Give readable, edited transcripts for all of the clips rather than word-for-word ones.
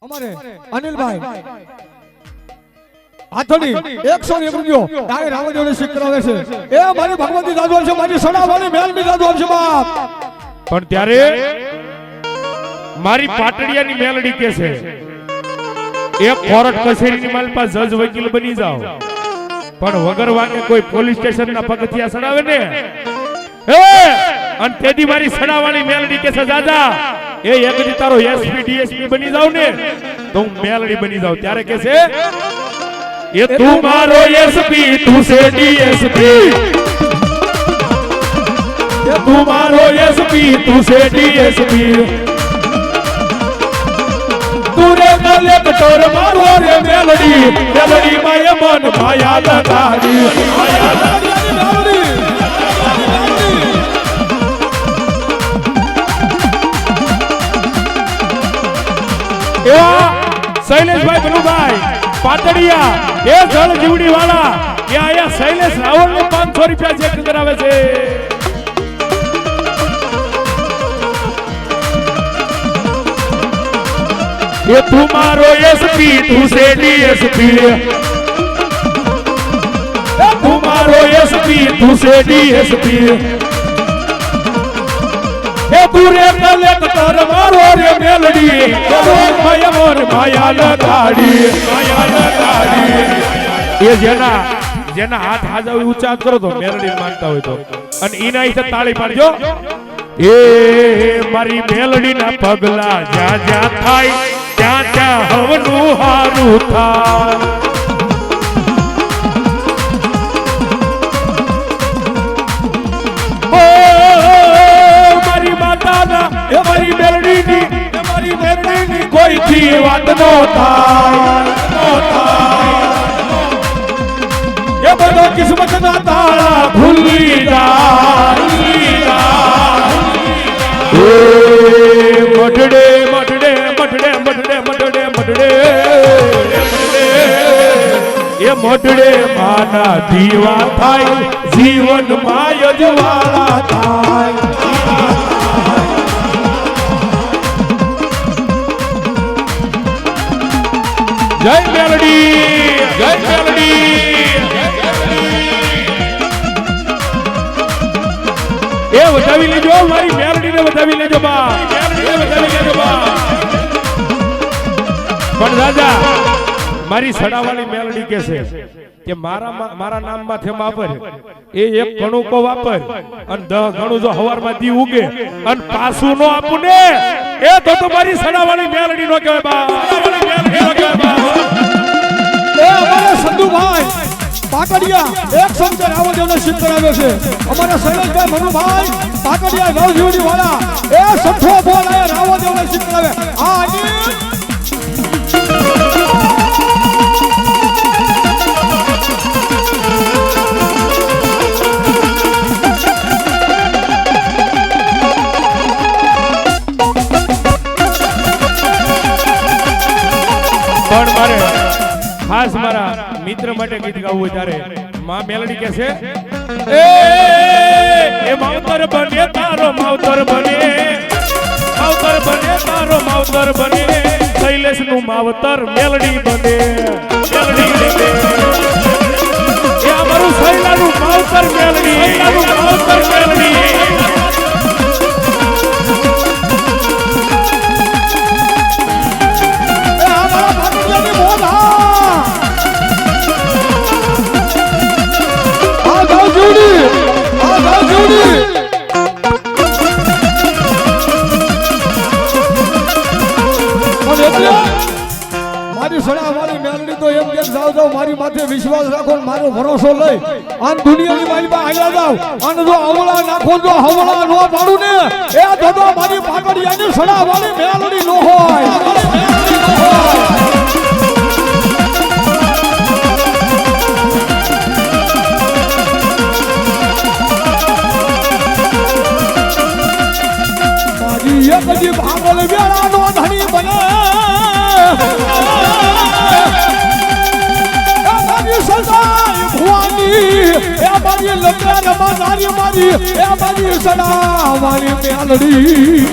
અમારે અનિલભાઈ હાથોડી 101 રૂપિયો તારે રામદેવને શીખ કરાવે છે એ મારી ભગવતી દાદુ છે મારી સડાવાની મેલની દાદુ છે બાપ પણ ત્યારે મારી પાટડિયાની મેલડી કે છે એક કોર્ટ કચેરીની માલપા જજ વકીલ બની જાઓ પણ વગર વાગે કોઈ પોલીસ સ્ટેશનના પગથિયા સડાવે ને એ અને તેદી મારી સડાવાળી મેલડી કે છે દાદા એ એકદી તારો એસપી ડીએસપી બની જાવ ને તો હું મેલડી બની જાવ ત્યારે કે છે ये तू मारो एसपी तू से डीएसपी ये तू मारो एसपी तू से डीएसपी तू रे कलेक्टर मारो रे मेलडी मेलडी माय मन माया लगाड़ी माया लगाड़ी एवा शैलेशभाई बलुभाई पाटड़िया એ જળ જીવડી વાળા એ આયા શૈલેષ રાવળ ને 500 રૂપિયા ચેક કરાવે છે એ તું મારો એસપી તું છે ડીએસપી એ તું મારો એસપી તું છે ડીએસપી એ તું રે કલેક્ટર મારો રે મેલડી માયા મોર માયા લગાડી એ જેના હાથ હાજા ઊંચા કરો તો મેલડી માનતા હોય તો અને ઈના ઈસે તાળી પાડજો એ મારી મેલડી ના પગલા જ્યાં જ્યાં થાય ત્યાં ત્યાં હવનું હારું થાય ઓ મારી માતાના એ મારી મેલડીની કોઈથી વાત નો થાય ये बड़ो किस्मत ना ताला भूली जा मटड़े मटड़े मटड़े मटड़े मटड़े मटड़े ये मटड़े माना दीवा थाय जीवन माय ज्वाला थाय जय मेलडी એ વધાવી લેજો મારી મેલડીને વધાવી લેજો બા પણ દાદા મારી સડાવાળી મેલડી કે છે કે મારા નામમાં થેમ વાપર એ એક ઘણું કો વાપર અને 10 ઘણું જો હવારમાં દી ઉગે અને પાછું નો આપું ને એ તો મારી સડાવાળી મેલડી નો કહેવાય બા એ અમારા સંધુભાઈ પાટડિયા એક સંજય રાવદેવને શીખ કરાવે છે અમારા શૈલેષભાઈ મનુભાઈ પાટડિયા ગાવજીવડી વાળા એ સઠો બોલ આયા રાવદેવને શીખ કરાવે આ પણ મારે ખાસ મારા મિત્ર માટે ગીત ગાવું હોય ત્યારે માં મેલડી કે છે એ માવતર બને તારો માવતર બને તારો માવતર બને શૈલેષ નું માવતર મેલડી બને એ અમારું શૈલાનું માવતર મેલડી મારી સડા મારી મેલડી તો એમ કે જાવ મારી માથે વિશ્વાસ રાખો મારો ભરોસો લઈ અને દુનિયાની મારી પાસે આવ્યા જાવ અને જો હવળા નાખો જો હવળા નો પાડું ને એ તો મારી પાકડિયાની સડા મારી મેલડી નો હોય મારી એક જી ભાગલ વેળા નો ધણી બને મારી સડા મારી મેલડી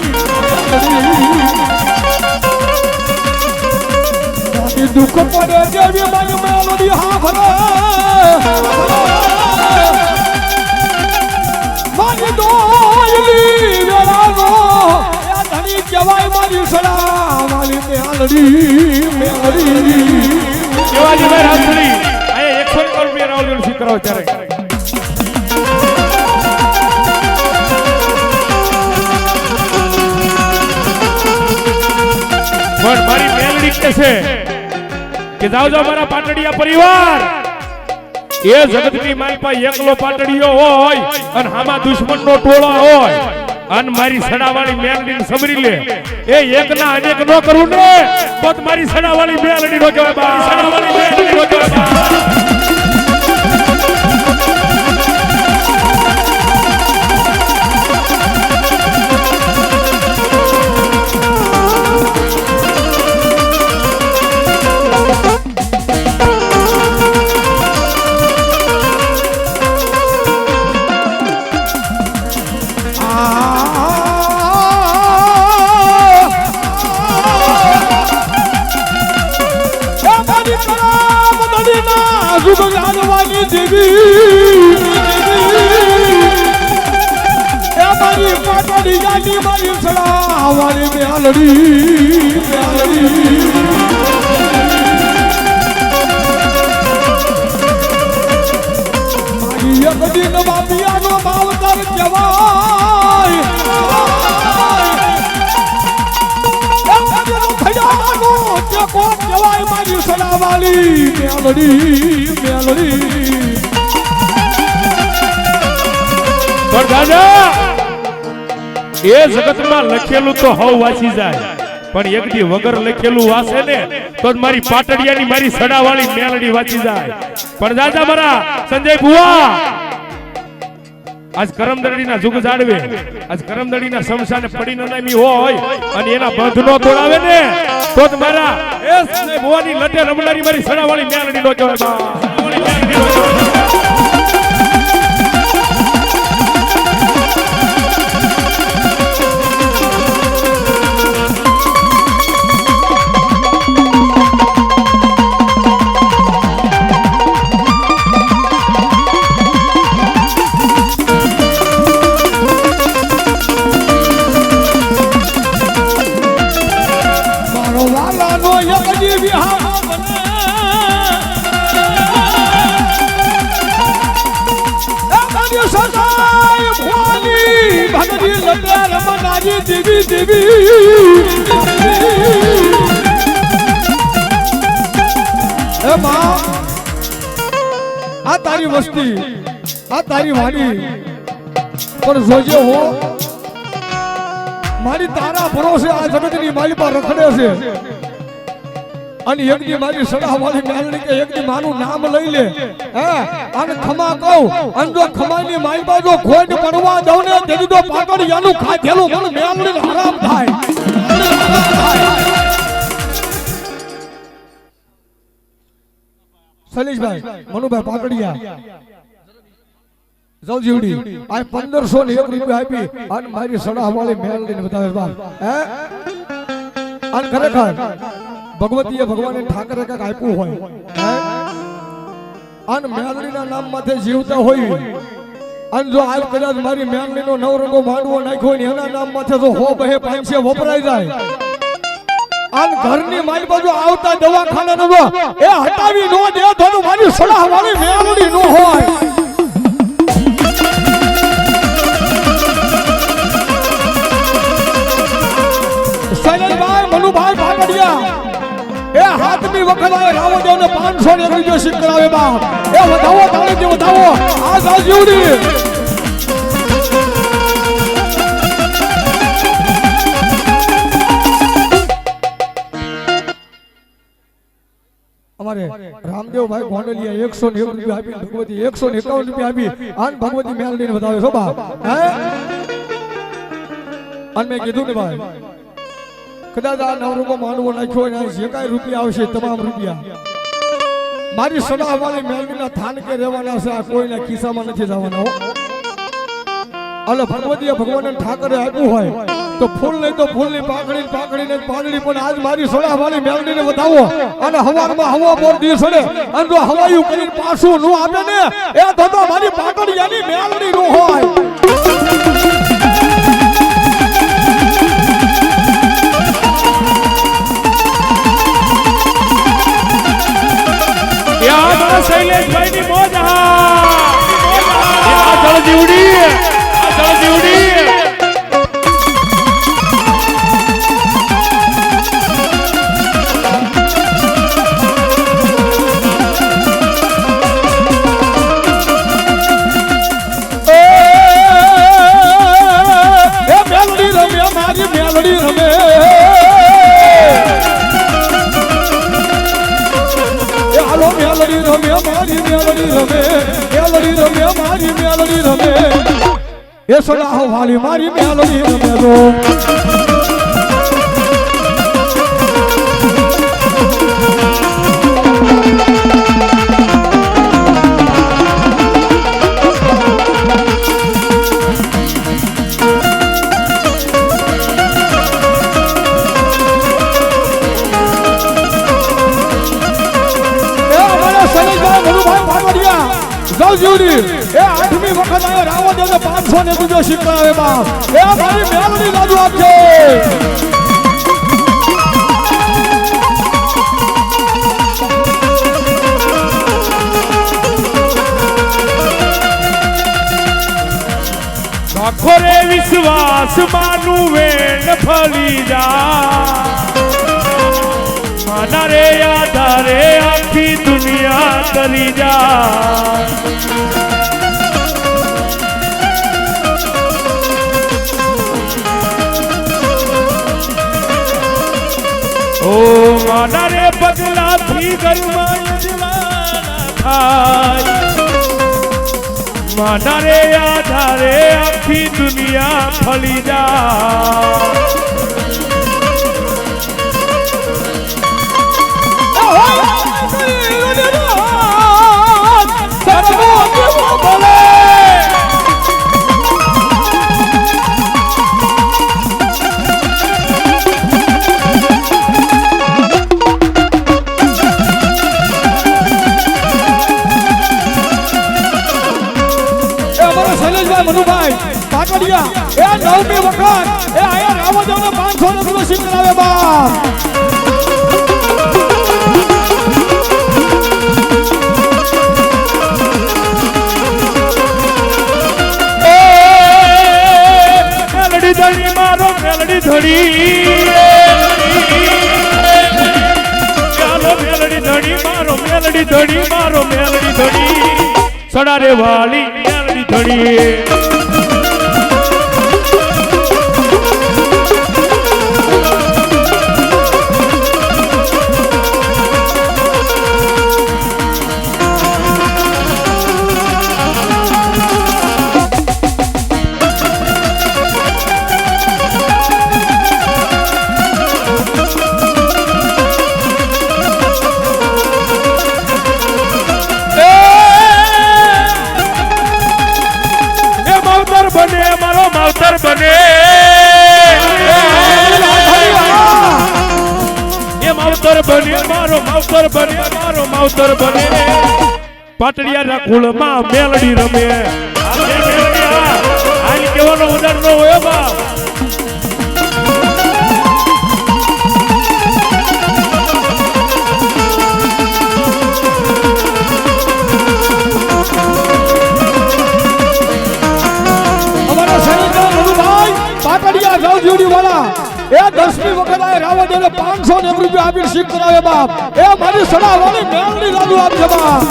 મારી દુઃખ પડે દેવી મારી મેલડી હા ભરે મારી દોયલી વેળાનો એ ધણી કહેવાય મારી સડા મારી મેલડી શિવાજી ભાઈ રાત્રી આયા 100 રૂપિયા રાવલ સ્વીકારો ત્યારે પણ મારી મેલડી કહે છે કે જાઓ જાઓ મારા પાટડિયા પરિવાર એ જગતની માલપા એકલો પાટડિયો હોય અને હામાં દુશ્મનનો ટોળો હોય અને મારી સડાવાળી મેલડીને સબરી લે એ એકના અનેક નો કરું ને તો મારી સડાવાળી મેલડી નો કહેવાય બા સડાવાળી મેલડી નો કહેવાય ભગવાનની દેવી એ મારી પાટડી જાની મારી સડા મારી મેલડી મારી એક દિન બાપિયાનો માવતર કહેવાય કોણ કહેવાય મારી સડા વાળી મેલડી પણ દાદા એ જગતમાં લખેલું તો હવ વાંચી જાય પણ એક દી વગર લખેલું વાસે ને તો જ મારી પાટડિયાની મારી સડાવાળી મેલડી વાંચી જાય પણ દાદા મારા સંજય ભુવા આજ કરમદડીના જુગ જાડવે આજ કરમદડીના શમશાને પડી નનામી હોય અને એના બંધનો તોડાવે ને તો જ મારા એ સંજય ભુવાની લટે રમનારી મારી સડાવાળી મેલડી નો કહેવાય આ તારી વસ્તી આ તારી વાડી પણ જોજે હો મારી તારા ભરોસે આ જગતની માલી પર રખડે છે અને એકદી મારી સડા વાળી મેલડી કે એકદી મારું નામ લઈ લે હે અને ખમા કહું અને જો ખમાની મારી બાજુ ખોટ પડવા દઉં ને તેની તો પાટડિયાનું ખાધેલું મને મેલડીને હરામ થાય સલીશભાઈ મનુભાઈ પાટડિયા જવજીવડી આ 1501 રૂપિયા આપી અને મારી સડા વાળી મેલડીને બતાવે બાપ હે અને ખરેખર ભગવતીએ ભગવાને ઠાકરે કાક આપ્યું હોય અને મેલડીના નામ માથે જીવતા હોય અને જો આજ કદાચ મારી મેલડીનો નવરંગો માંડવો નાખ્યો ને એના નામ માથે જો હો બહે 500 વપરાઈ જાય અને ઘરની મારી બાજુ આવતા દવાખાના નો એ હટાવી નો દે તો મારી સડા વાળી મેલડી નો હોય સૈલેશભાઈ મનુભાઈ પાટડિયા એ હાથની વખત આ રાવદેવ ને 501 રૂપિયા શીખ કરાવે બાપ એ વધાવો તાળી વધાવો આ સાજીવડી અમારે રામદેવભાઈ ગોંડલિયા 101 રૂપિયા આપી ભગવતી 151 રૂપિયા આપી અને ભગવતી મેલડીને બતાવે છો બાપ હે અને મેં કીધું ને ભાઈ કદાચ આ નવરંગો માનવો નાખ્યો ને જે કાંઈ રૂપિયા આવશે તમામ રૂપિયા મારી સડા વાળી મેલડીના થાનકે રહેવાના છે આ કોઈના ખિસ્સામાં નથી જવાના હો એટલે ભગવતીએ ભગવાનને ઠાકરે આપ્યું હોય તો ફૂલ નહીં તો ફૂલની પાકડી પાકડીને પાઘડી પણ આજ મારી સોડા વાળી મેલડીને વધાવો અને હવારમાં હવા બોર દી સડે અને જો હવાયું કરીને પાછું નો આપે ને એ તો મારી પાકડીયાની મેલડી નો હોય શૈલેષભાઈની મોજ આ જળજીવડી મેલડી રમે હાલો મેલડી રમે મારી મેલડી રમે મેલડી રમે મારી મેલડી રમે એ સલાહ વાળી મારી મેલડી રમે તો જવજીવડી એ આઠમી વખત આયો રાવણ દેવને 500 ને બીજો શીખડાવે બાપ એ મારી મેલડી લાજુ આપજો રાખો રે વિશ્વાસ માનું વેણ ફળી જા માના રે આધારે આખી દુનિયા કરી જા ઓ માના રે પગલાથી ઘરમાં ઉજળા થાય માના રે આધારે આખી દુનિયા ફળી જા મનુભાઈ પાટડિયા એ નવમી વખત એ આયા રાવણ દેવને 500 ને બીજો શીખડાવે બાપ મેલડી ધણી મારો મેલડી ધણી ચાલો મેલડી ધણી મારો મેલડી ધણી મારો મેલડી ધણી સડા રે વાલી મેલડી ધણી માવતર બને એ માવતર બને મારો માવતર બને મારો માવતર બને પાટડિયા ના કુળમાં મેલડી રમે આની કેવાનો ઉદાર ન હોય બાપ જવજીવડી વાળા એ 10મી વખત આ રાવણ દેવને 500 ને રૂપિયા આપીને શીખ કરાવે બાપ એ મારી સડા વાળી મેલડી લાજુ આપજે બાપ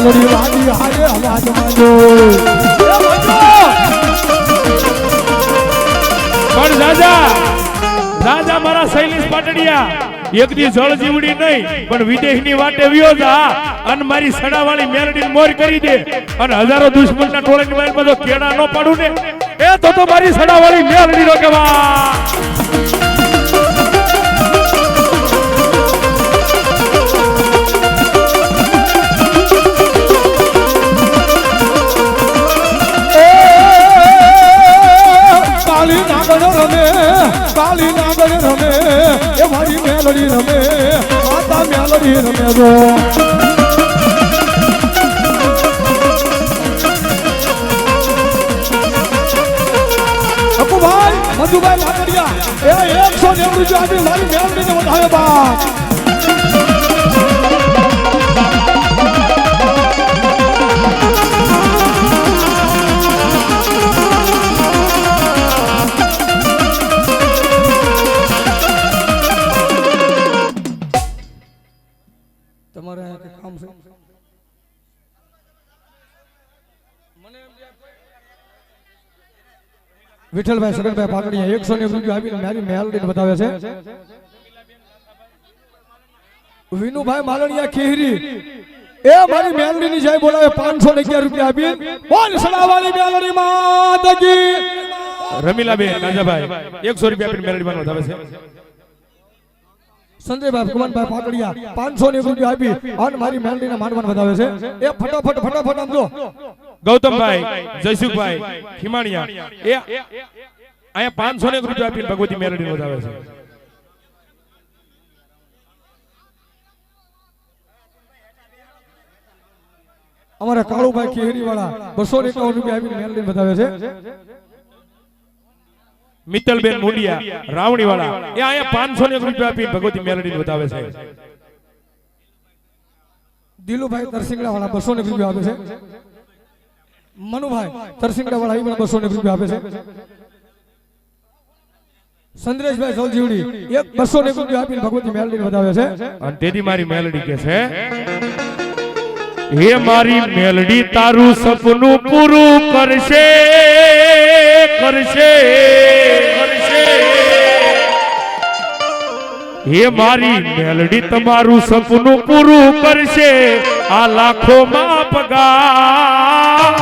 મેલડી વાડી હારે અવાજ માંડો પણ રાજા મારા શૈલેષ પાટડિયા એક દી જળ જીવડી નહીં પણ વિદેશની વાટે વ્યો જા અને મારી સડાવાળી મેલડી મોર કરી દે અને હજારો દુશ્મનના ટોળાની મારી બધો કેડા ન પાડું ને એ તો મારી સડાવાળી મેલડી નો કહેવા કાલી નાગણ રમે એ મારી મેલડી રમે માતા મેલડી રમે જો અકુભાઈ મધુભાઈ લાકડિયા એ 190 રૂપિયા આપી મારી મેલડીને વધારે બાપ તમારે કામ છે વિઠ્ઠલભાઈ સગનભાઈ પાકડીયા 190 રૂપિયા આપીને મારી મેલડીને બતાવે છે વિનુભાઈ માલણિયા ખીહરી એ મારી મેલડીની જય બોલાવે 511 રૂપિયા આપી બોલ સડાવાળી મેલડી માત કી રમીલાબેન રાજાભાઈ 100 રૂપિયા આપીને મેલડી માં બતાવે છે સંજયભાઈ કુમારભાઈ પાકડિયા 501 રૂપિયા આપી અને મારી મેલડીને માંડવાન બતાવે છે એ ફટાફટ આમ જો ગૌતમભાઈ જયસુખભાઈ ખીમાણિયા એ અહીંયા 501 રૂપિયા આપીને ભગવતી મેલડી બતાવે છે અમારા કાળુભાઈ કેહરી વાળા 251 રૂપિયા આપીને મેલડીને બતાવે છે મિત્તલબેન મુંડિયા રાવણી વાળા એ અહીંયા 501 રૂપિયા આપી ભગવતી મેલડી બતાવે છે દિલુભાઈ તરસિંગડા વાળા 201 રૂપિયા આપે છે મનુભાઈ તરસિંગડા વાળા એ પણ 201 રૂપિયા આપે છે સંદ્રેશભાઈ સોલજીવડી 201 રૂપિયા આપીને ભગવતી મેલડી બતાવે છે અને તેથી મારી મેલડી કે છે હે મારી મેલડી તારું સપનું પૂરું કરશે હે મારી મેલડી તમારું સપનું પૂરું કરશે આ લાખોમાં પગાર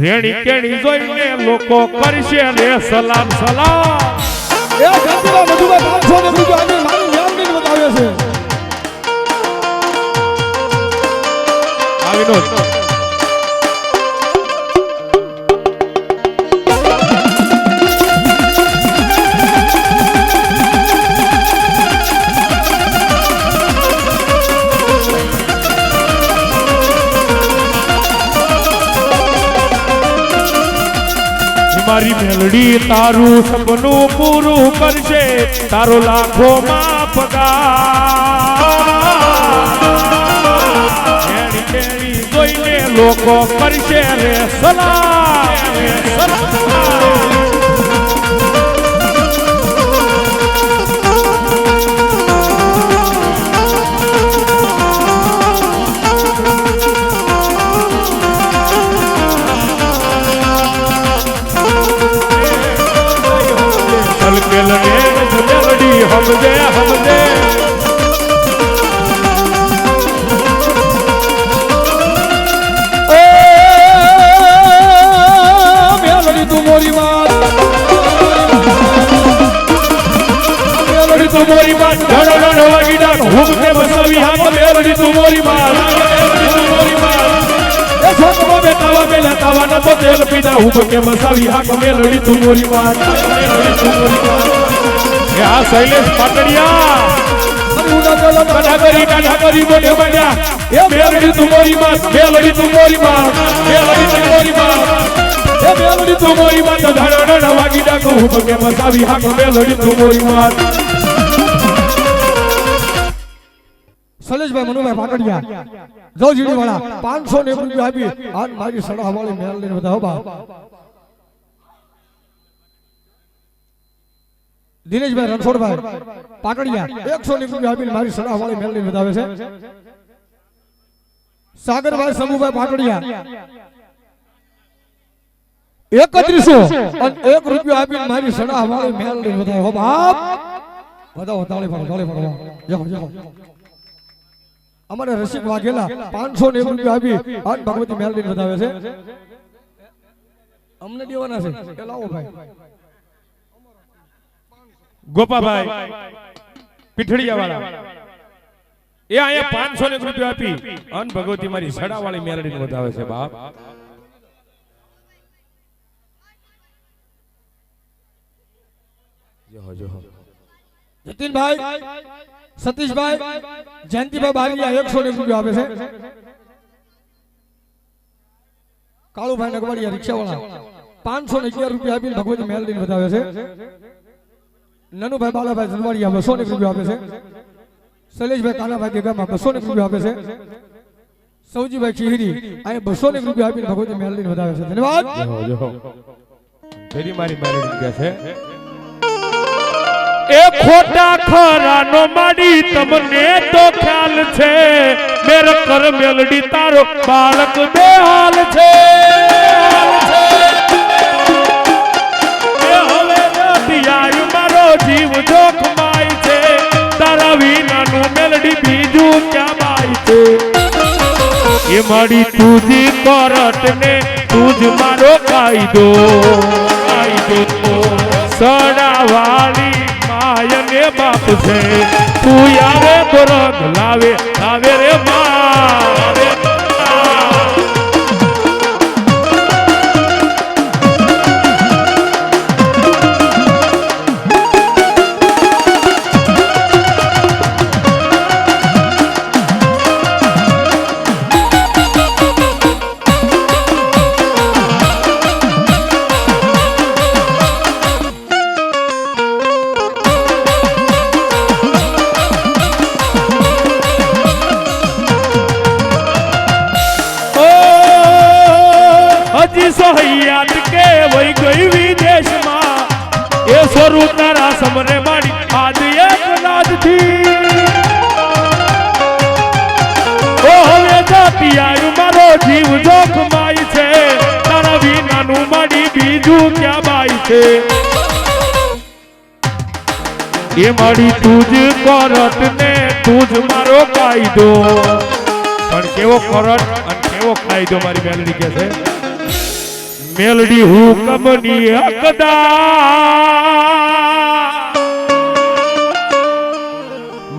રેણી કેણી જોઈને લોકો કરશે રે સલામ એ ગંજરા મધુભાઈ 500 રૂપિયા આપીને મારી મેલડીને બતાવે છે વિનોદ મારી મેલડી તારું સપનું પૂરું કરશે તારો લાખોમાં પગાર જોઈને લોકો કરશે રે સલામ મેલડી હમદે તું મોરી માત મેલડી તું મોરી માત ઘડો વાગી ડાક હુબ કે બસવી હાથ મેલડી તું મોરી માત એ છોકરો બેટાવા બેલા તાવાના તો તેલ પીધા હુબ કે બસવી હાથ મેલડી તું મોરી માત એ આ શૈલેષ પાટડિયા કાઢા કરી મોઢે બન્યા એ મેલડી તું મોરી માત મેલડી તું મોરી માત મેલડી તું મોરી માત એ મેલડી તું મોરી માત ધડો વાગી ડાકો હુબ કે બસવી હાથ મેલડી તું મોરી માત સલેશભાઈ મનુભાઈ પાકડિયા જોજીડી વાળા 501 રૂપિયા આપી આજ મારી સડા વાળી મેલડીને બતાવો બા દિનેશભાઈ રણછોડભાઈ પાકડિયા 190 રૂપિયા આપીને મારી સડા વાળી મેલડીને બતાવે છે સાગરભાઈ સમુભાઈ પાકડિયા 3100 અને 1 રૂપિયો આપીને મારી સડા વાળી મેલડીને બતાવે હો બાપ વધાવો તાળી પાડો જાઓ અમારે રસિક વાઘેલા 500 રૂપિયા આપી આજ ભગવતી મેલડી વધાવે છે અમને દેવાના છે એ લાવો ભાઈ ગોપાભાઈ પીઠડિયા વાળા એ અહીંયા 500 રૂપિયા આપી અન ભગવતી મારી સડા વાળી મેલડી વધાવે છે બાપ જો જતીનભાઈ સતીશભાઈ જયંતિભાઈ બારીયા 100 રૂપિયા આપે છે કાળુભાઈ નગવાડિયા રિક્ષાવાળા 511 રૂપિયા આપીને ભગવતી મેલડીને વધાવે છે નનુભાઈ બાલાભાઈ જનવાડિયા 200 રૂપિયા આપે છે શૈલેષભાઈ કાનાભાઈ દેગામાં 200 રૂપિયા આપે છે સૌજીભાઈ ખીરી અહીં 200 રૂપિયા આપીને ભગવતી મેલડીને વધાવે છે ધન્યવાદ તેરી મારી મેલડી કે છે એ ખોટા ખરાનો માડી તમને તો ખ્યાલ છે મેર કર મેલડી તારો બાળક બેહાલ છે એ હવે દિયાય મારો જીવ જોખમાય છે તારા વિનાનું મેલડી બીજું ક્યાં બાય છે એ માડી તુજી કરટ ને તુજ મારો કાયદો સડાવાળી માયને બાપ છે તું આવે તો રંગ લાવે લાવે રે માં સોહૈયાત કે વઈ ગઈ વિદેશમાં એ સ્વરૂપ તારા સમરે માડી આદ એક નાદથી ઓ હવે જાતી આયુ મારો જીવ જોખમાય છે તારા વિનાનું માડી બીજું ક્યાં બાય છે એ માડી તુજ કરટ ને તુજ મારો કાયદો પણ કેવો કરટ અને કેવો કાયદો મારી મેલડી કે છે મેલડી હુકમની હકદાર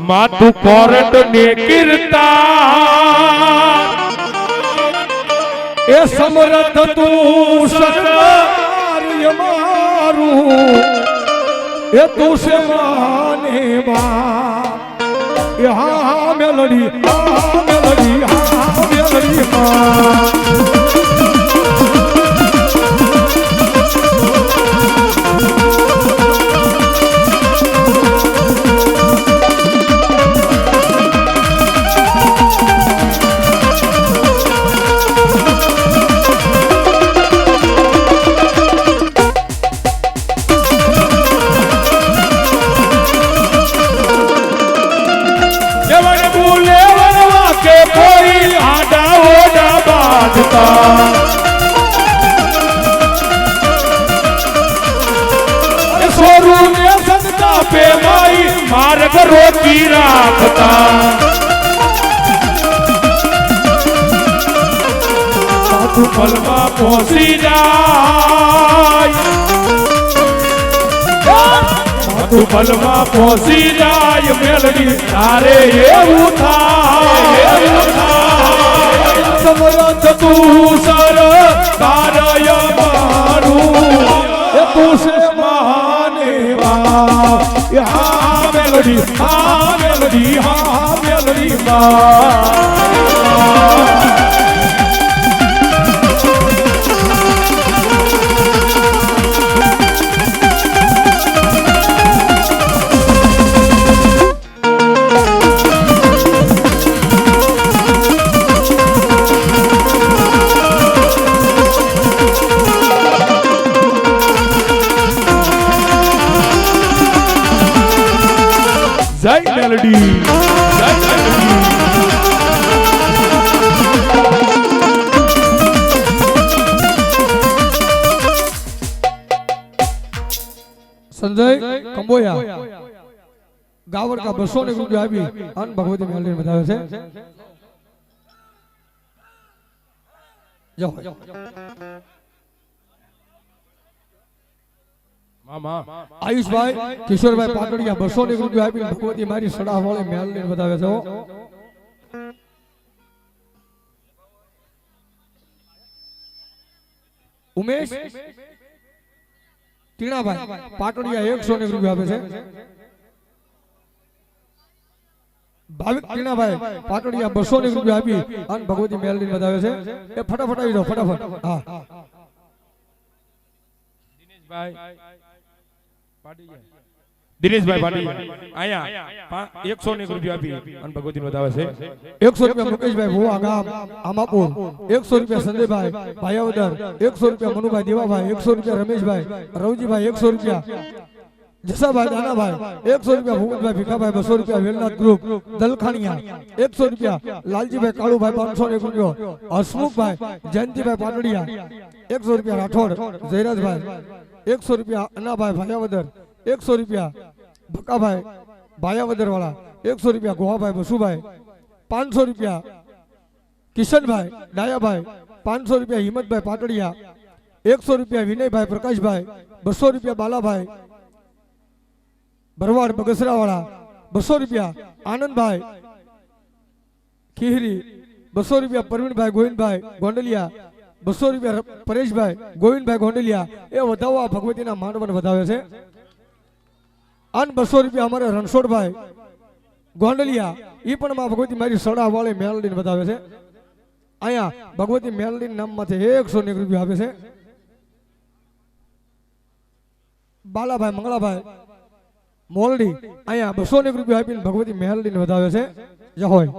માતું કોરટ ને કીર્તા એ સમરથ તું સરદાર મારું એ તું સે માને બા એ હા મેલડી હા મેલડી માં માર્ગ રોકી રાખતા સાધુ ફલમાં પહોંચી જાય સાધુ ફલમાં પહોંચી જાય મેલડી તારે એવું થાય સમરથ તું સર તારય મારું એ તું સે માને બા હા મેલડી હા મેલડી હા મેલડી જય મેલડી જય મેલડી સંજય કંબોયા ગાવર કા 200 રૂપિયા આપી અને ભગવતી મેલડીને બતાવે છે જો મામા આયુષભાઈ કિશોરભાઈ પાટડિયા 200 રૂપિયા આપી ભગવતી મારી સડા વાળે મેલડીને બતાવે છે હો ઉમેશ ટીણાભાઈ પાટડિયા 100 રૂપિયા આપે છે ભાવિક ટીણાભાઈ પાટડિયા 200 રૂપિયા આપી અને ભગવતી મેલડીને બતાવે છે એ ફટાફટ આવી જાઓ ફટાફટ હા દિનેશભાઈ પાટીયા આયા 100 રૂપિયા આપી અને ભગવતી બતાવે છે 100 રૂપિયા મુકેશભાઈ ભુવા ગામ આમાપુર 100 રૂપિયા સંજયભાઈ ભાયાવદર 100 રૂપિયા મનુભાઈ દેવાભાઈ 100 રૂપિયા રમેશભાઈ રવજીભાઈ 100 રૂપિયા જસાભાઈ દાનાભાઈ 100 રૂપિયા ભૂપતભાઈ ભીખાભાઈ 200 રૂપિયા વેલનાથ ગ્રુપ દલખાણિયા 100 રૂપિયા લાલજીભાઈ કાળુભાઈ 501 રૂપિયો હસમુખભાઈ જયંતિભાઈ પાટડિયા 100 રૂપિયા રાઠોડ જયરાજભાઈ 100 રૂપિયા અનાભાઈ ભાયાવદર 100 રૂપિયા ભકાભાઈ ભાયાવદર વાળા 100 રૂપિયા ગોહાભાઈ બસુભાઈ 500 રૂપિયા કિશનભાઈ ડાયાભાઈ 500 રૂપિયા હિંમતભાઈ પાટડિયા 100 રૂપિયા વિનયભાઈ પ્રકાશભાઈ 200 રૂપિયા બાલાભાઈ ભરવાડ બગસરા વાળા 200 રૂપિયા આનંદભાઈ ખીહરી 200 રૂપિયા પરવીનભાઈ ગોવિંદભાઈ ગોંડલિયા 200 રૂપિયા પરેશભાઈ ગોવિંદભાઈ ગોંડલિયા એ વધાવો આ ભગવતીના માંડવાને વધાવે છે અને 200 રૂપિયા અમારે રણછોડભાઈ ગોંડલિયા એ પણ માં ભગવતી મારી સડા વાળે મેલડીને બતાવે છે અહીંયા ભગવતી મેલડી નામમાંથી 101 રૂપિયા આપે છે બાલાભાઈ મંગળાભાઈ મોલડી અહીંયા 201 રૂપિયા આપીને ભગવતી મેલડીને વધાવે છે જય હોય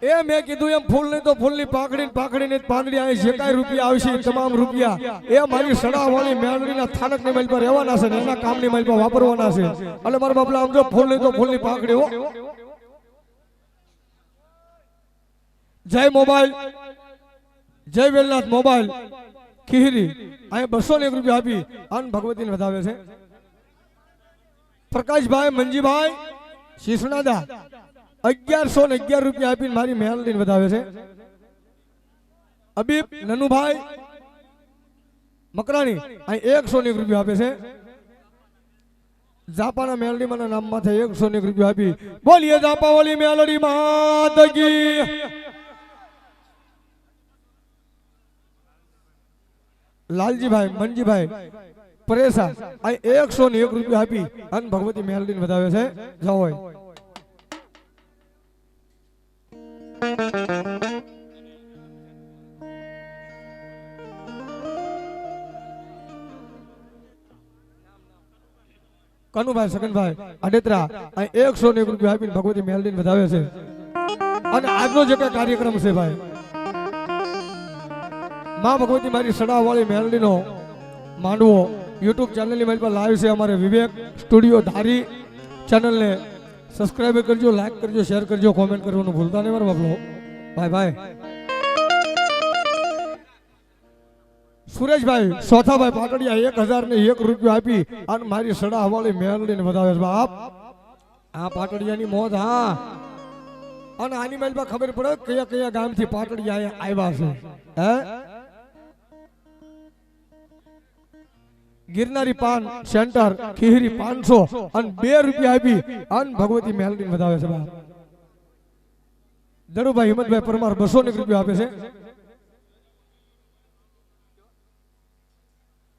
એ મેં કીધું એમ ફૂલ નહીં તો ફૂલની પાકડીને પાંદડી અહીં જે કાંઈ રૂપિયા આવશે તમામ રૂપિયા એ મારી સડા વાળી મેલડીના થાનક ની માઇલ પર રહેવાના છે ને એના કામની માઇલ પર વાપરવાના છે એટલે મારા બાપલા આમ જો ફૂલ નહીં તો ફૂલની પાકડી હો જય મોબાઈલ જય વેલનાથ મોબાઈલ ખીરી અહીં 201 રૂપિયા આપી અને ભગવતીને વધાવે છે પ્રકાશભાઈ મંજીભાઈ શીસણાદા 1111 રૂપિયા આપીને મારી મેલડીને વધાવે છે અબીબ નનુભાઈ મકરાણી અહીં 101 રૂપિયા આપે છે જાપાના મેલડી માના નામમાં 101 રૂપિયા આપી બોલીએ જાપાવાળી મેલડી માત કી લાલજીભાઈ મંજીભાઈ પરેશા અહીં 101 રૂપિયા આપી અને ભગવતી મેલડીને વધાવે છે જય કનુભાઈ સગનભાઈ અડેતરા અહીં 101 રૂપિયા આપીને ભગવતી મેલડીને વધાવે છે અને આજનો જે કઈ કાર્યક્રમ છે ભાઈ માં ભગવતી મારી સડા વાળી મેલડીનો માંડવો યુટ્યુબ ચેનલની મારી પર લાઈવ છે અમારે વિવેક સ્ટુડિયો ધારી ચેનલને સબસ્ક્રાઇબ કરજો લાઈક કરજો શેર કરજો કોમેન્ટ કરવાનું ભૂલતા નહીં મારો બાપલો ભાઈ સુરેશભાઈ સોથાભાઈ પાટડિયા 1001 રૂપિયા આપી અને મારી સડા વાળી મેલડીને વધાવે છે બાપ આ પાટડિયાની મોત હા અને આની મેલ પર ખબર પડે કયા કયા ગામથી પાટડિયા આવ્યા છે હે ગિરનારી પાન સેન્ટર ખીહરી 500 અને 2 રૂપિયા આપી અને ભગવતી મેલડીને વધાવે છે બાપ દરુભાઈ હિંમતભાઈ પરમાર 201 રૂપિયા આપે છે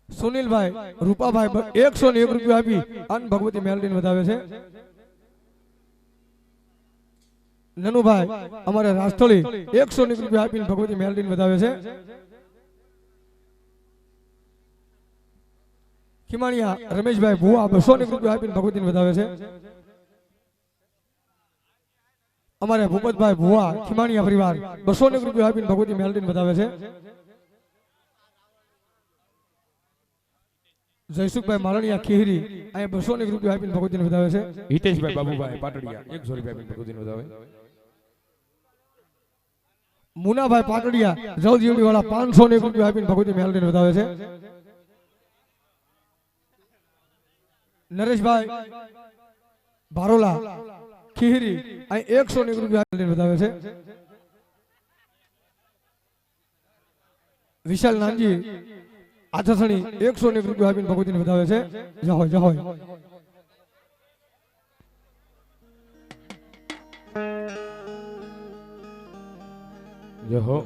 સુનિલભાઈ રૂપાભાઈ 101 રૂપિયા આપી અને ભગવતી મેલડીને વધાવે છે નનુભાઈ અમારે રાષ્ટ્રળી 101 રૂપિયા આપીને ભગવતી મેલડીને વધાવે છે ખીમાણિયા રમેશભાઈ ભુવા 201 રૂપિયા આપીને ભગવતીને વધાવે છે અમારે ભૂપતભાઈ ભુવા ખીમાણિયા પરિવાર 201 રૂપિયા આપીને ભગવતી મેલડીને વધાવે છે જયસુખભાઈ મારણિયા ખીહરી અહીં 201 રૂપિયા આપીને ભગવતીને વધાવે છે હિતેશભાઈ બાબુભાઈ પાટડિયા 100 રૂપિયા આપીને ભગવતીને વધાવે મુનાભાઈ પાટડિયા જવજીવડી વાળા 501 રૂપિયા આપીને ભગવતી મેલડીને વધાવે છે નરેશભાઈ બારોલા ખીરી અહીં 100 રૂપિયા લઈને બતાવે છે. વિશાલ નાનજી આથસણી 100 રૂપિયા આપીને ભગવતીને બતાવે છે. જય હોય જય હોય. જહો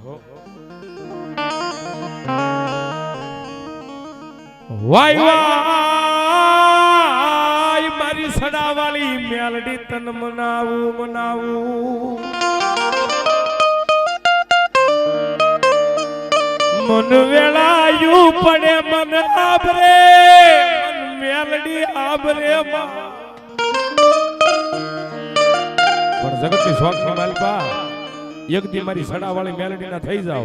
વાય વાય મારી સડાવાળી મેલડી તન મનાવું મનાવું મન વેળાયું પડે મન આબરે મન મેલડી આબરે માં પણ જગતની શોખ છે માલપા એક દી મારી સડાવાળી મેલડી ના થઈ જાવ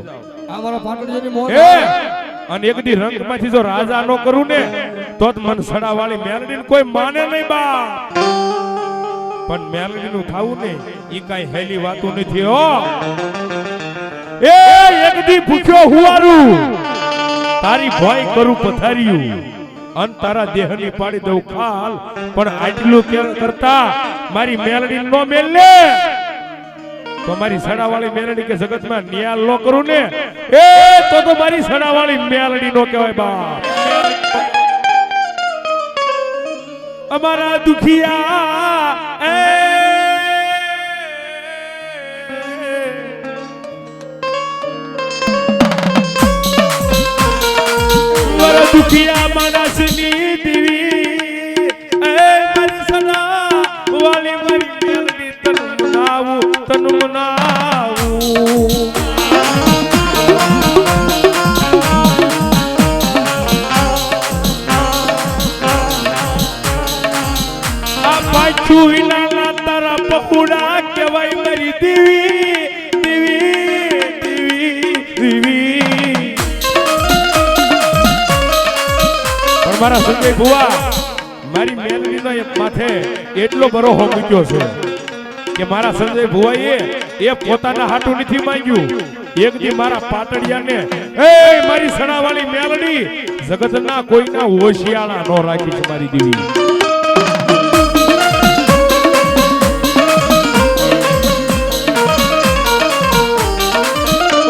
આ મારા પાટણની મોત અને એક દી રંગ માંથી જો રાજા નો કરું ને તો જ મન સડાવાળી મેલડી કોઈ માને નહીં બા પણ મેલડી નું થાવું ને ઈ કઈ હેલી વાતું નથી હો. એ એક દી ભૂખ્યો હુવારું તારી ભોય કરું પથાર્યું અન તારા દેહની પાડી દઉં ખાલ પણ આટલું કેમ કરતા મારી મેલડી નો મેલ ને તો મારી સડાવાળી મેલડી કે જગતમાં ન્યાલ નો કરું ને એ તો મારી સડાવાળી મેલડી નો કહેવાય બા. અમારા દુખિયા મારા દુખિયા માણસની દેવી મારી સડાવાળી મારી મેલડી તન મનાવું તન મનાવું આ પાછું વિનાના તારા પકુડા કહેવાય મારી દેવી દેવી દેવી દેવી. પણ મારા સંજય ભુવા મારી મેલડીનો એક માથે એટલો બરોહો મૂક્યો છે કે મારા સંજય ભુવાએ એ પોતાના હાટું નથી માંગ્યું. એક દી મારા પાટડિયાને એ મારી સણાવાળી મેલડી જગતના કોઈના હોશિયાળા નો રાખી છે મારી દેવી.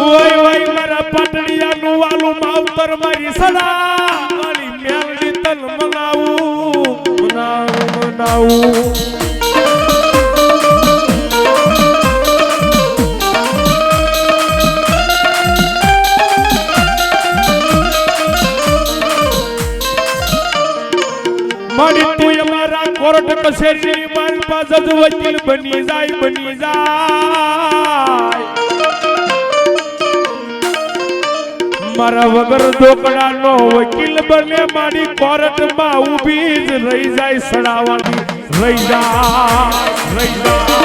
ઓય ઓય મારા પાટડિયાનું વાલું માવતર મારી સણાવાળી મેલડી તન મનાવું મનાવું મનાવું. મારી તું અમારા કોર્ટ કચેરી મારી પાસે જ વકીલ બની જાય બની જાય. મારા વગર ઢોકળાનો વકીલ બને મારી કોર્ટમાં ઊભી જ રહી જાય સડાવાળી રહી જાય રહી જાય.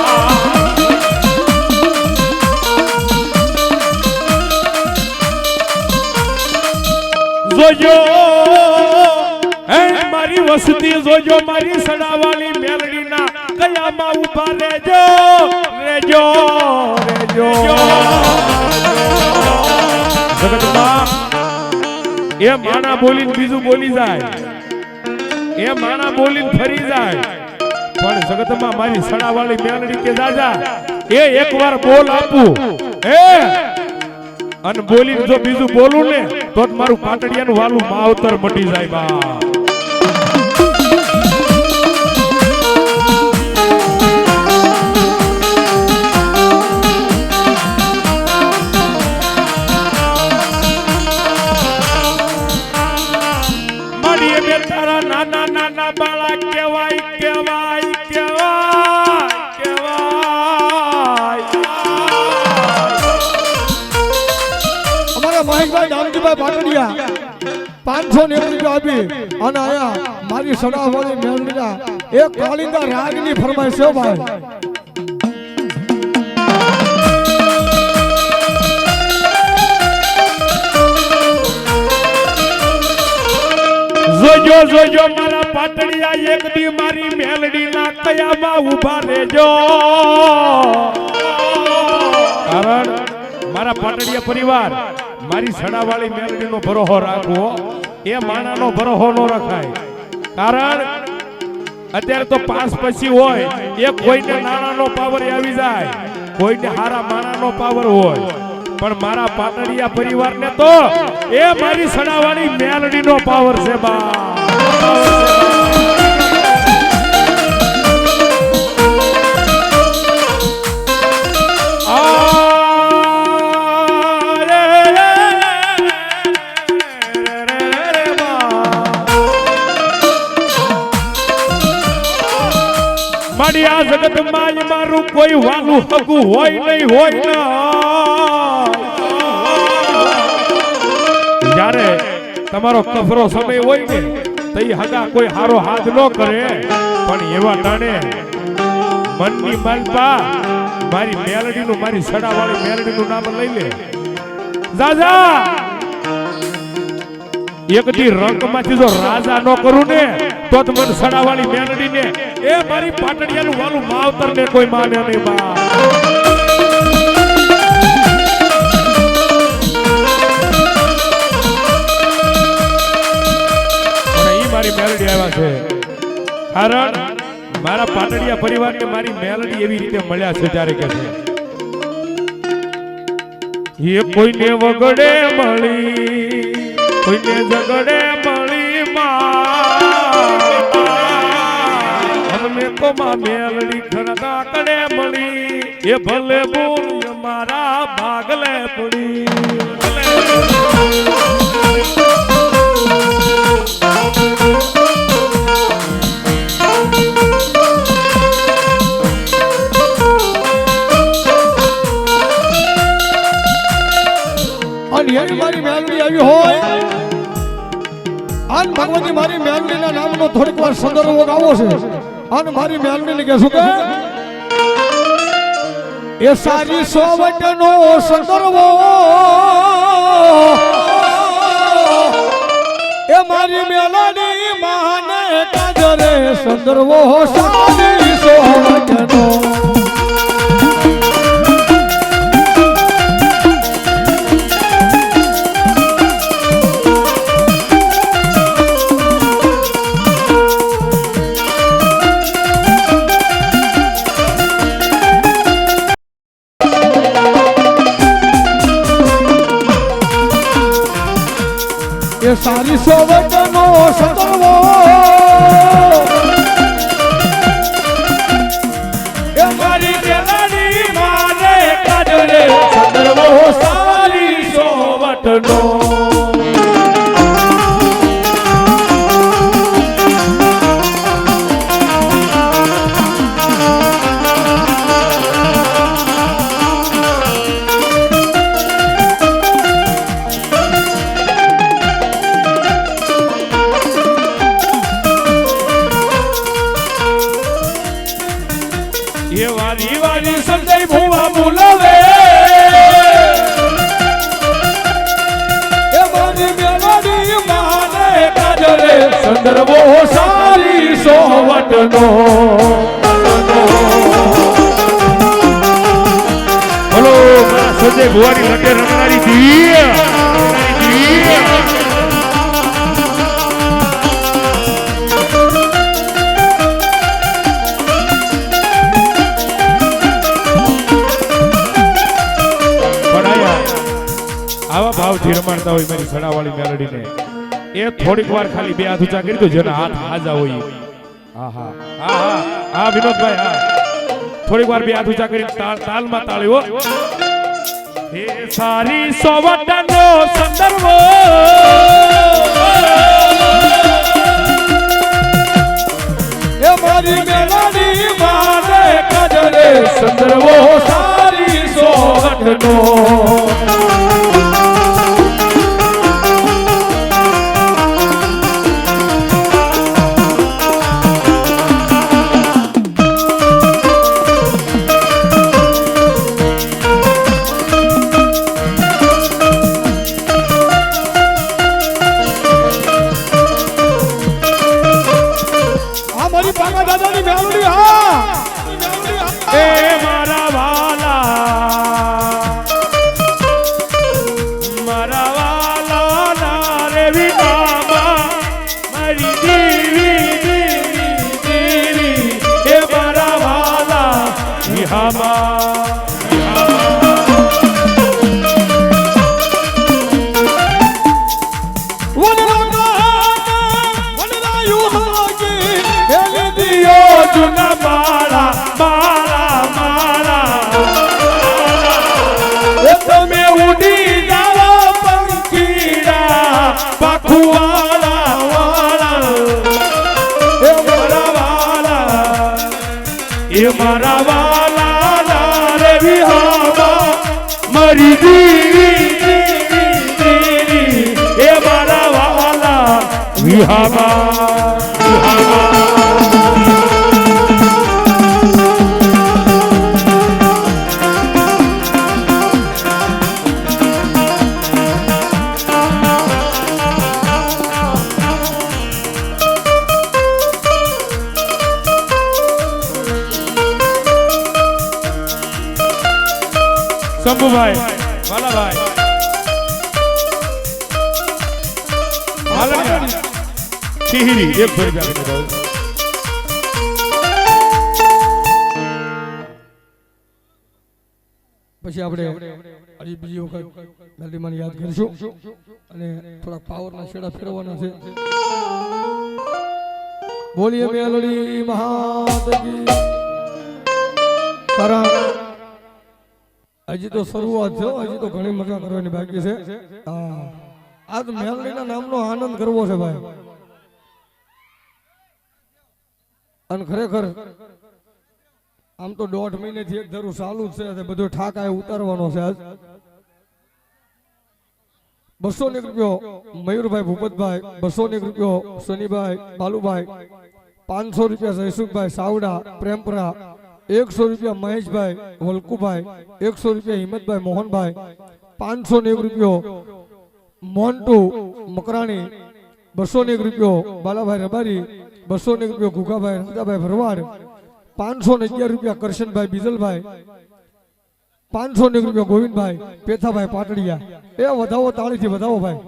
જોજો મારી વસતી જોજો મારી સડાવાળી મેલડીના કયામાં ઉભા રહેજો રહેજો રહેજો. જગતમાં એ માણા બોલીને બીજું બોલી જાય એ માણા બોલીને ફરી જાય પણ જગતમાં મારી સડાવાળી મેલડી કે દાદા એ એકવાર બોલ આપું એ અને બોલીને જો બીજું બોલું ને તો જ મારું પાટડિયાનું વાલું માવતર મટી જાય બા. તારા નાના નાના બાળા કેવાય કેવાય કેવાય કેવાય. અમારા મહેશભાઈ નામજીભાઈ પાટડિયા 590 રૂપિયા આપી અને આયા મારી સડાવાળી મેલડીના એક કાલિંદા રાગની ફરમાઈશ છે ભાઈ. જોજો જોજો મારા પાટડિયા એક દી મારી મેલડીના કયામાં ઊભા રહેજો. કારણ મારા પાટડિયા પરિવાર મારી સડાવાળી મેલડીનો ભરોહો રાખવો એ માણાનો ભરોહો ન રખાય. કારણ અત્યારે તો પાસ પછી હોય એ કોઈને નાણાનો પાવર આવી જાય, કોઈને હારા માણાનો પાવર હોય, પણ મારા પાટણિયા પરિવારને તો એ મારી સડાવાળી મેલડીનો પાવર છે બા. મારી આ જગત માં મારું કોઈ વાલું હગું હોય નહીં, હોય ના. જ્યારે તમારો કફરો સમય હોય ને તો એ હગા કોઈ હારો હાથ ન કરે, પણ એવા ટાણે મનની માલપા મારી મેલડીનું, મારી સડાવાળી મેલડીનું નામ લઈ લે. જાજા એક દી રંગમાંથી જો રાજા નો કરું ને તો જ મને સડાવાળી મેલડી ને એ મારી પાટણિયાનું વાલું માવતર ને કોઈ માને નહીં બા. મારી મેલડી આવ્યા છે કારણ મારા પાટણિયા પરિવારને મારી મેલડી એવી રીતે મળ્યા છે ત્યારે કે છે એ કોઈને વગડે મળી, કોઈને ઝગડે મળી અમને તો માં મેલડી ખરતા કડે મળી, એ ભલે બોલ મારા ભાગલે પડી. મારી મેલડી આવી હોય આન ભગવતી મારી મેલડીના નામનો થોડીક વાર સંદર્ભ ગાવો છે. અને મારી મેલડીને કહેશું કે એ સારી સોવટનો સંદર્ભ એ મારી મેલડી માને કાજરે સંદર્ભ સારી સોવટનો. એ સારી સોવટનો સંદર્ભ એ મારી મેલડી માને કાજરે સંદર્ભ સારી સોવટનો. એ વારી વારી સંજય ભુવા બોલાવે એ મારી મેલડી માને કાજરે સંદર્ભો સારી સોવટનો. બોલો મારા સંજય ભુવાની લટે રમનારી દી આવા ભાવથી રમાડતા હોય મારી સડાવાળી મેલડીને એ થોડીક વાર ખાલી બે હાથ ઊંચા કરી દો જેના હાથ હાજા હોય. હા હા હા હા હા વિનોદભાઈ હા થોડીક વાર બે હાથ ઊંચા કરી તાલમાં તાળીઓ. હે સારી સોવટનો સંદર્ભ એ મારી મેલડી માને કાજરે સંદર્ભો સારી સોવટનો. વિહામાં જુના માળા માળા માળા એ તમે ઉડી જાઓ પંખીડા પાખુવાળા વાળા એ મારા વાલા રે વિહામાં મારી દીવી એ મારા વાલા વિહામાં શંભુભાઈ વાલાભાઈ વાલા શિહરી એક ભરી આપીને દો પછી આપણે હજી બીજી વખત મેલડીમાં યાદ કરીશું અને થોડા પાવરના છેડા ફેરવવાના છે બોલીએ મેલડી મહાદેવી કારણ હજી તો શરૂઆત છે હજી તો ઘણી મજા કરવાની બાકી છે આજ મેલડીના નામનો આનંદ કરવો છે ભાઈ અને ખરેખર આમ તો 1.5 મહિનેથી એક ધરું ચાલુ જ છે બધો ઠાક આ ઉતારવાનો છે આજ 200 રૂપિયો મયુરભાઈ ભૂપતભાઈ 200 રૂપિયો શનિભાઈ બાલુભાઈ 500 રૂપિયા જયસુખભાઈ સાવડા પ્રેમપરા 100 રૂપિયા મહેશભાઈ વલકુભાઈ 100 રૂપિયા હિંમતભાઈ મોહનભાઈ 501 રૂપિયો મોન્ટુ મકરાણી 201 રૂપિયો બાલાભાઈ રબારી 201 રૂપિયો ગુગાભાઈ રાજાભાઈ ભરવાડ 511 રૂપિયા કરશનભાઈ બીજલભાઈ 501 રૂપિયા ગોવિંદભાઈ પેથાભાઈ પાટડિયા એ વધાવો તાળીથી વધાવો ભાઈ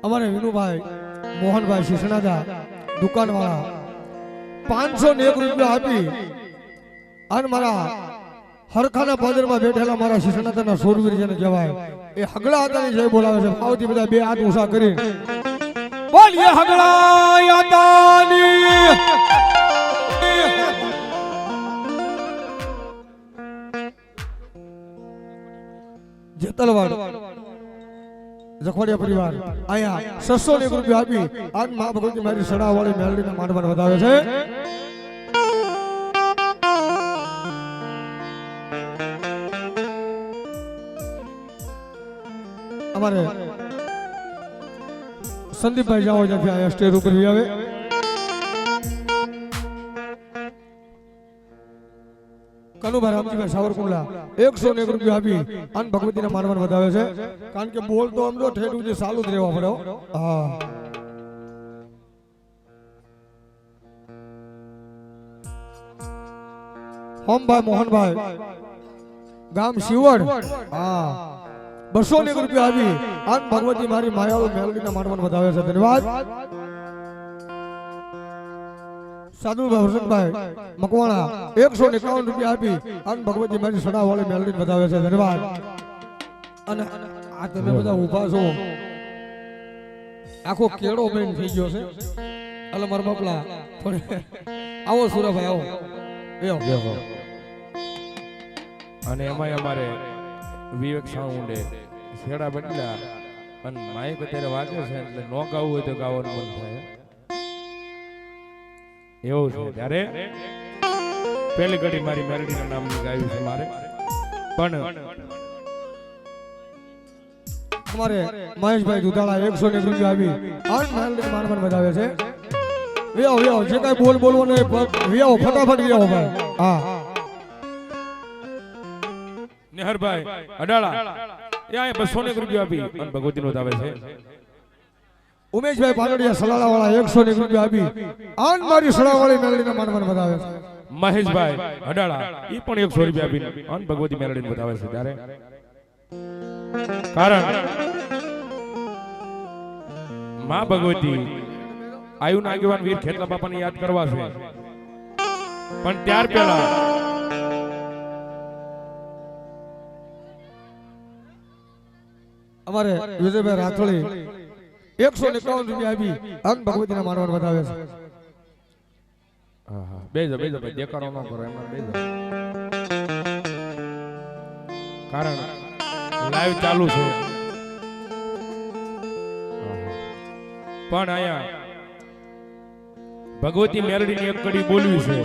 અમારે વિનુભાઈ મોહનભાઈ શિશણાદા દુકાનવાળા 501 રૂપિયા આપી અને મારા હરખાના પાદરમાં બેઠેલા મારા શિશણાદાના શોરવીર જેને કહેવાય એ હગડા આદાની જય બોલાવે છે ભાવથી બધા બે હાથ ઊંચા કરી બોલીએ હગડા આદાની જેતલવાડ જખવાડિયા પરિવાર આયા 601 રૂપિયા આપી આજ મા ભગવતી મારી સડાવાળી મેલડીના માંડવાને વધાવે છે અમારે સંદીપભાઈ જાઓ જ્યાંથી આયા સ્ટેજ ઉપર આવે કનુભાઈ રામજીભાઈ સાવરકુંડલા 101 રૂપિયા આપી આન ભગવતીના માંડવાને વધાવે છે કારણ કે બોલ તો આમ તો ઠેઠ સુધી ચાલુ જ રહેવા પડે હા હોમભાઈ મોહનભાઈ ગામ શિવડ હા 201 રૂપિયા આપી આન ભગવતી મારી માયાળુ મેલડીના માંડવાને વધાવે છે ધન્યવાદ સાધુભાઈ હર્ષદભાઈ મકવાણા 151 રૂપિયા આપી આન ભગવતી મારી સડાવાળી મેલડી વધાવે છે ધન્યવાદ અને આ તમે બધા ઊભા છો આખો કેળો બેન થઈ ગયો છે એટલે મારા બાપલા આવો સુરાભાઈ આવો અને એમાં અમારે વિવેક સાઉન્ડે છેડા બદલ્યા અને માઇક અત્યારે વાગે છે એટલે નો ગાવું હોય તો ગાવાનું મન થાય એવું છે ત્યારે પહેલી ઘડી મારી મેલડીના નામની ગાયું છે મારે પણ અમારે મહેશભાઈ દુધાળા 101 રૂપિયા આવી આન મેલડી માંડવાને વધાવે છે વ્યાવ વ્યાવ જે કાઈ બોલ બોલવાનો વ્યાવ ફટાફટ વ્યાવ ભાઈ હા નિહરભાઈ અડાળા એ આ 201 રૂપિયા આપી અને ભગવતીનો વધાવે છે ઉમેશભાઈ પાટડિયા સલાળાવાળા 101 રૂપિયા આપી આન મારી સલાળાવાળી મેલડીના માંડવાને વધાવે છે મહેશભાઈ અડાળા ઈ પણ 100 રૂપિયા આપી અને ભગવતી મેલડીને વધાવે છે ત્યારે કારણ માં ભગવતી આયુના આગેવાન વીર ખેતલા બાપાને યાદ કરવા છે પણ ત્યાર પહેલા અમારે વિજયભાઈ રાઠોડી 151 રૂપિયા આપી અંગ ભગવતીના માનવન બતાવે છે. બેજો ભાઈ દેખાડો ન કરો એમાં બેજો, કારણ લાઈવ ચાલુ છે. પણ આયા ભગવતી મેલડીની એક કડી બોલવી છે,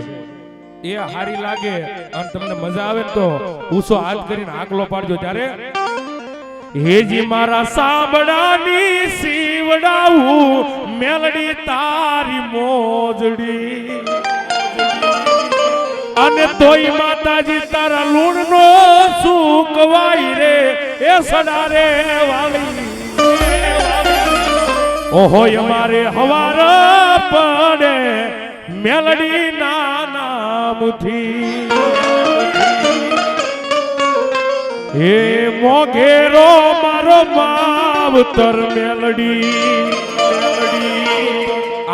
એ હારી લાગે અને તમને મજા આવે તો ઊંચો હાથ કરીને આકલો પાડજો. ત્યારે હેજી મારા સાબડાની સીવડાવું મેલડી તારી મોજડી, અને તોય માતાજી તારા લૂણનો સુકવાય રે એ સડારે વાળી. ઓહો અમારે હવાર પડે મેલડી ના નામથી, હે મોઘેરો મારો માવતર મેલડી.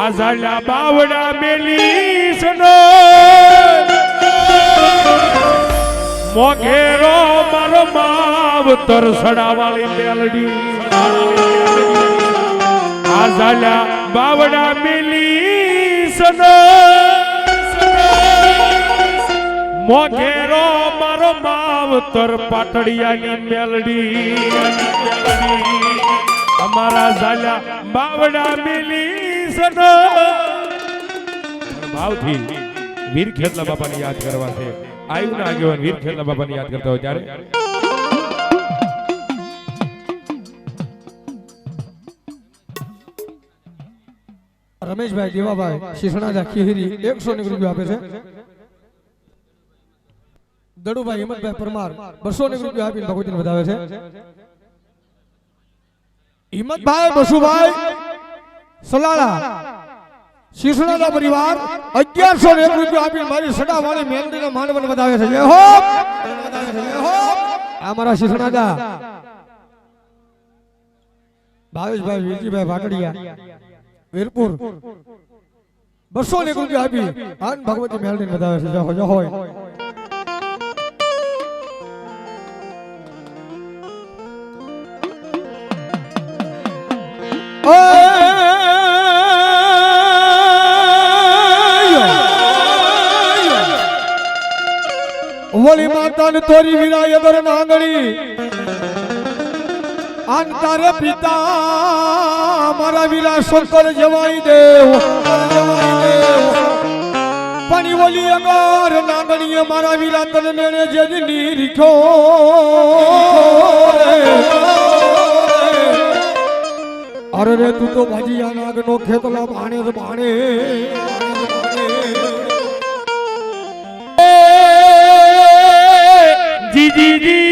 આઝાડા બાવડા મેલી સનો મોઘેરો મારો માવતર સડાવાળી મેલડી. આઝાડા બાવડા મેલી સનો મોઘેરો મારો માવતર પાટડિયાની મેલડી. અમારા ઝાલા બાવડા મેલી સનો. ભાવથી વીર ખેતલા બાપાને યાદ કરવા છે. આયુના આગેવાન વીર ખેતલા બાપાને યાદ કરતા હોય ત્યારે રમેશભાઈ દેવાભાઈ શિશણાજા ખીહરી 100 રૂપિયા આપે છે. દડુભાઈ હિંમતભાઈ પરમાર 200 રૂપિયા આપીને ભગવતીને વધાવે છે. હિંમતભાઈ બસુભાઈ સલાળા શિશણાજા પરિવાર 1101 રૂપિયા આપીને મારી સડાવાળી મેલડીને માંડવન વધાવે છે. જય હો, જય હો. આ મારા શિશણાજા ભાવેશભાઈ વીરજીભાઈ ભાટડિયા વીરપુર 201 રૂપિયા આપી આન ભગવતી મેલડીને વધાવે છે. જય હો, જય હો. વળી માતાને તોરી વિરાય બર નાંગણી આન તારે પિતા મારા વીરા શંકર જવાઈ દેવ, પણ વળી અગર નાંગણીએ મારા વીરા તને મેળે જે નીરખ્યો. અરે રે તું તો ભાજીયા નાગનો ખેતલા ભાણે જ ભાણે. જી જી જી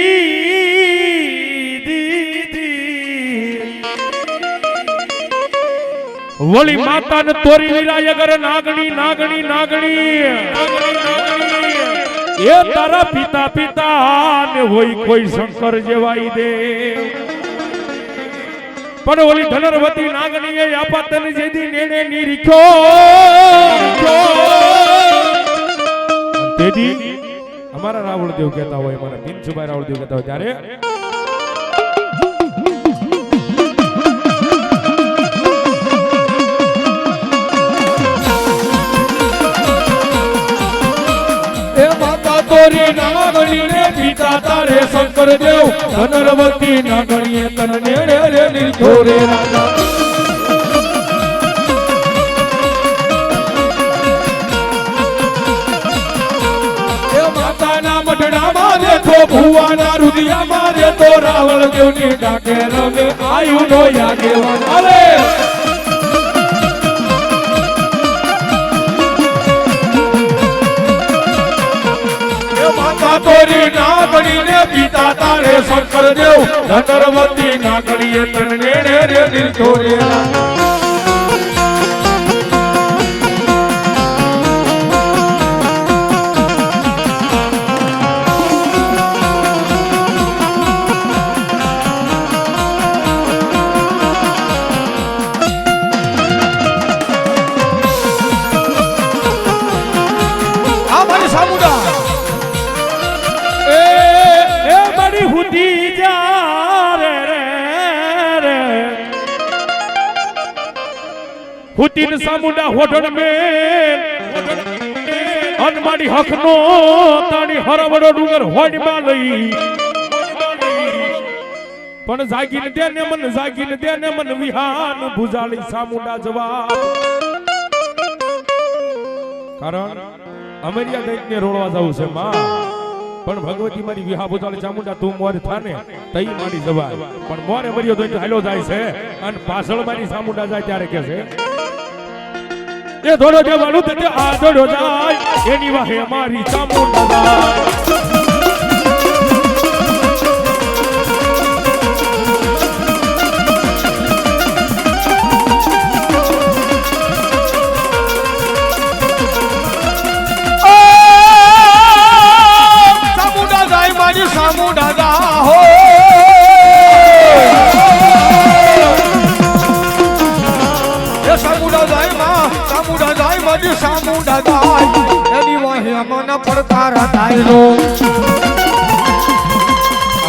વળી માતાને તોરી વિરાય અગર નાગણી નાગણી નાગણી એ તારા પિતા પિતા ને હોય કોઈ શંકર જેવાઈ દે. પણ ઓલી ધનરવતી નાગણી એ આપાતને જેદી નેણે નીરખ્યો. તેથી અમારા રાવળદેવ કહેતા હોય, મને પિનસુભાઈ રાવળદેવ કહેતા હોય ત્યારે એ માતા તોરી નાગણી ને પિતા તારે શંકર દેવ, ધનરવતી નાગણીએ તને નેણે રે નીરખ્યો રે રાજા. ભુવાના રુદિયા મારે તો રાવળ દેવની ડાકે રમે આયુ નો યાગેવાન. અરે એ માતા તોરી નાગણી ને પિતા તારે શંકર દેવ, ધનરવતી નાગણીએ તને નેણે રે નીરખ્યો રે. હુતીન સામુંડા હોઠણ મેલ અનમાડી હકનો તાણી હરવડો ડુંગર હોડમાં લઈ પણ જાગીને દે ને મન વિહાન ભુજાળી સામુંડા જવાબ કારણ અમરિયા દૈત્યને રોળવા જવું છે માં પણ ભગવતી મારી વિહા ભુજાળી ચામુંડા તું મોર થાને તઈ મારી જવાબ પણ મોરે મર્યો દૈત્ય હાલો જાય છે અને પાછળ મારી સામુંડા જાય ત્યારે કે છે એ ધોડો જવાનું તે આ ધોડો જાય એની વાહે મારી ચામુંડા જાય સામુંડા જા હો એ સામુંડા જાય માં સામુંડા જાય મારી સામુંડા જાય એની વાહે મને પડકાર થાય રો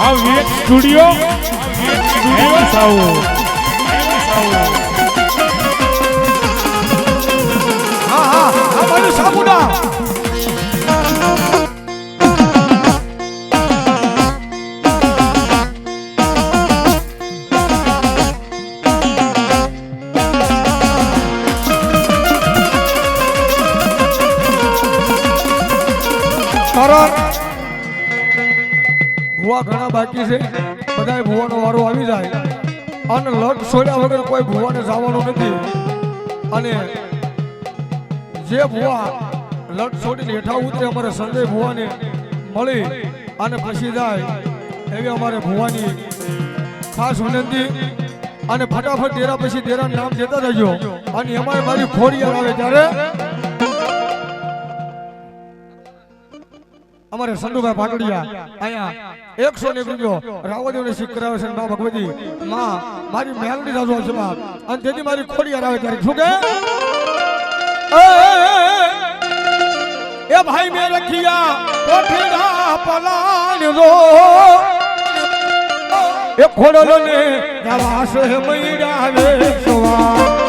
આ વિવેક સ્ટુડિયો સાઉ હા મારી સામુંડા ભુવા ઘણા બાકી છે બધા ભુવાનો વારો આવી જાય અને લટ છોડ્યા વગર કોઈ ભુવાને જવાનું નથી અને જે ભુવા લટ છોડીને હેઠા ઉતરે અમારે સંજય ભુવાને મળી અને પછી જાય એવી અમારે ભુવાની ખાસ વિનંતી અને ફટાફટ ડેરા પછી ડેરાનું નામ દેતા રહેજો અને અમારે મારી ખોડિયાર આવે ત્યારે અમારે સંધુભાઈ પાટડિયા અહીંયા 101 રૂપિયો રાવદેવને શીખ કરાવે છે મા ભગવતી માં મારી મેલડી રાજો છે બાપ અને તેથી મારી ખોડિયાર આવે ત્યારે શું કે એ ભાઈ મે રખિયા કોઠીના પલાણ રો એ ખોડલો ને દવાસ હે મૈડા વે સવા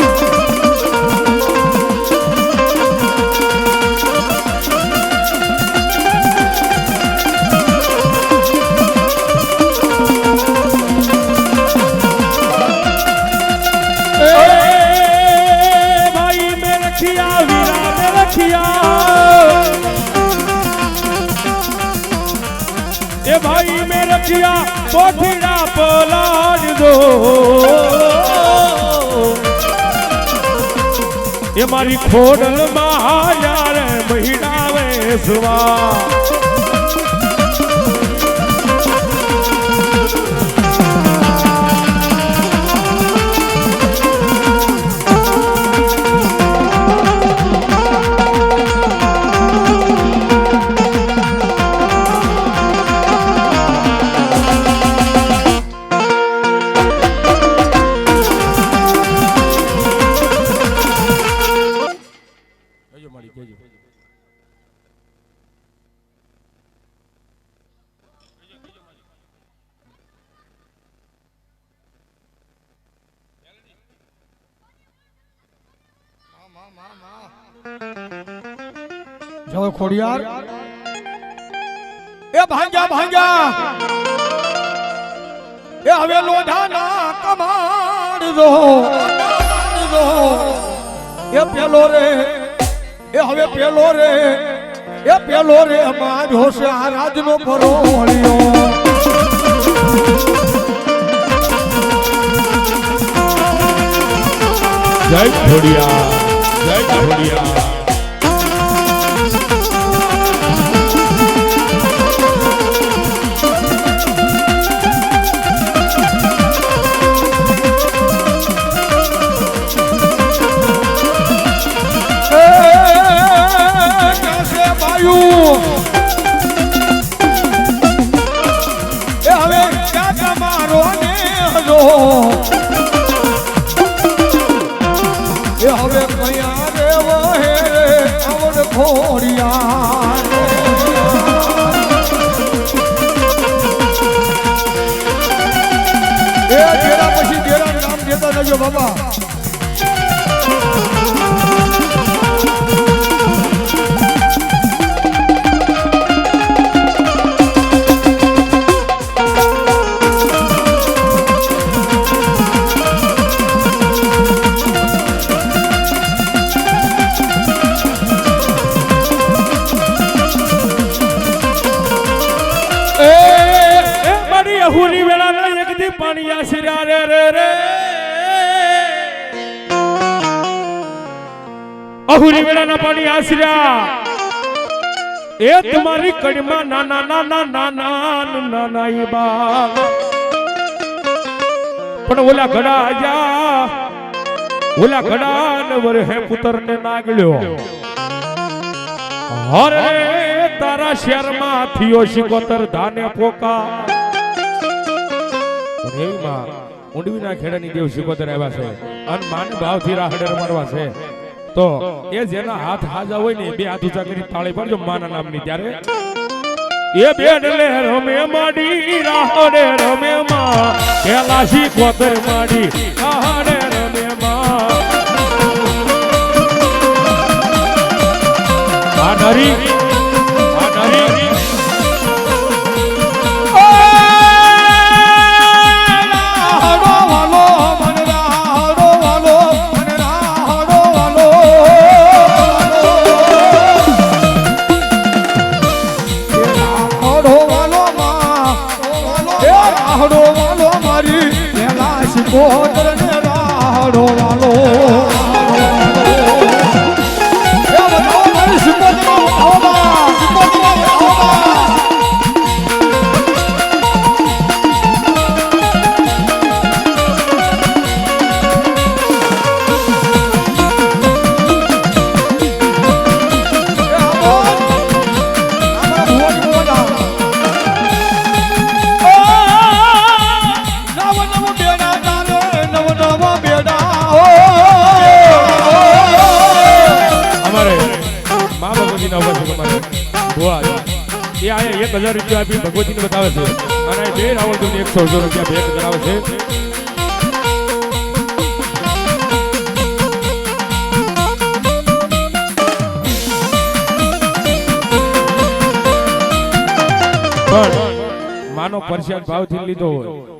ए भाई में रखिया कोठीना पलाड़ दो ए मारी खोडल महायार महीना वेसवा જો ખોડિયાર એ ભાંગ્યા એ હવે લોઢાના કમાડ દો એ પેલો રે એ હવે પેલો રે એ પેલો રે અમારો છે આ રાજનો પરોળિયો જય ખોડિયાર હવે કયા રે વહે અવડ ખોડિયાર એ ડેરા પછી ડેરા નામ દેતા જજો બાબા હુરી વેળા ના એક દી પાણી આશીર્યા રે રે રે અહુરી વેળા ના પાણી આશીર્યા એ તમારી કડીમાં નાના નાના નાના નાના ઈ બા પણ ઓલા ઘડા આજા ઓલા ઘડા ને વરે હે પુત્ર ને નાગલ્યો હરે તારા શહેરમાં થયો શિકોતર ધાને પોકા એવીમાં ઊંડવીના ખેડાની દેવ શિકોતર આવ્યા છે અને માન ભાવથી રાહડે રમાડવા છે તો એ જેના હાથ હાજા હોય ને બે હાથ ઊંચા કરી તાળી પાડજો માના નામની ત્યારે એ બેડલે રમે માડી રાહડે રમે માં પેલા શિકોતર માડી રાહડે રમે માં આ નરી શિકોતર ને રાહડો વાલો એ બતાવો મારી શિકોતર નો બતાવો શિકોતર નો બતાવો એ આ 1000 રૂપિયા આપી ભગવતીને બતાવે છે અને બે રાવણ તમને 100 રૂપિયા ભેટ કરાવે છે પણ માનો પરસાદ ભાવથી લીધો હોય